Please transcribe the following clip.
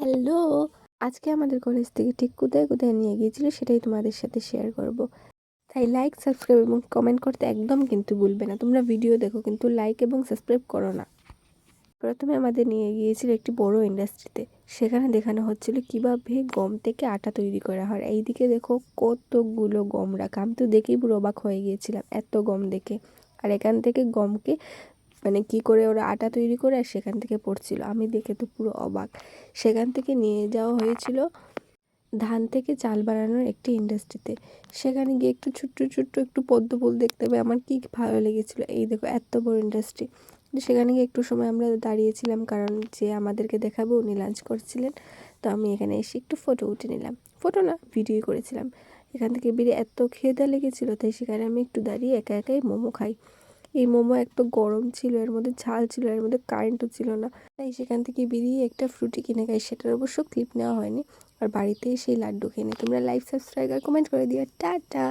Hello! আজকে আমাদের college থেকে ঠিক কোথায়, কোথায় নিয়ে গিয়েছিল সেটাই তোমাদের সাথে শেয়ার করব। তাই লাইক, সাবস্ক্রাইব এবং কমেন্ট করতে একদম কিন্তু ভুলবে না। তোমরা ভিডিও দেখো কিন্তু লাইক এবং সাবস্ক্রাইব করো না। প্রথমে আমাদের নিয়ে গিয়েছিল একটি বড় ইন্ডাস্ট্রিতে। সেখানে দেখানো হচ্ছিল কিভাবে গম থেকে আটা তৈরি করা হয়। এইদিকে দেখো কতগুলো গম রাখা। আমি তো দেখেই পুরো অবাক হয়ে গিয়েছিলাম এত গম দেখে। আর এখান থেকে গমকে মানে কি করে ওরা আটা তৈরি করে আর সেখান থেকে পড়ছিল। আমি দেখে তো পুরো অবাক। সেখান থেকে নিয়ে যাওয়া হয়েছিল ধান থেকে চাল বানানোর একটি ইন্ডাস্ট্রিতে। সেখানে গিয়ে একটু ছোট্ট ছোট্ট একটু পদ্ম ফুল দেখতে পেয়ে আমার কি ভালো লেগেছিল। এই দেখো এত বড় ইন্ডাস্ট্রি। সেখানে গিয়ে একটু সময় আমরা দাঁড়িয়েছিলাম, কারণ যে আমাদেরকে দেখাবে উনি লাঞ্চ করছিলেন। তো আমি এখানে এসে একটু ফটো উঠে নিলাম, ফটো না ভিডিও করেছিলাম। এখান থেকে বেরিয়ে এত খিদে লেগেছিল, তাই সেখানে আমি একটু দাঁড়িয়ে একা একাই মোমো খাই। এই মোমো এত গরম ছিল, এর মধ্যে ঝাল ছিল, এর মধ্যে কারেন্টও ছিল না। তাই সেখান থেকে বেরিয়ে একটা ফ্রুটি কিনে খাই, সেটার অবশ্য ক্লিপ নেওয়া হয়নি। আর বাড়িতে সেই লাড্ডু খেয়ে নিই। তোমরা লাইক, সাবস্ক্রাইব আর কমেন্ট করে দিও। টাটা।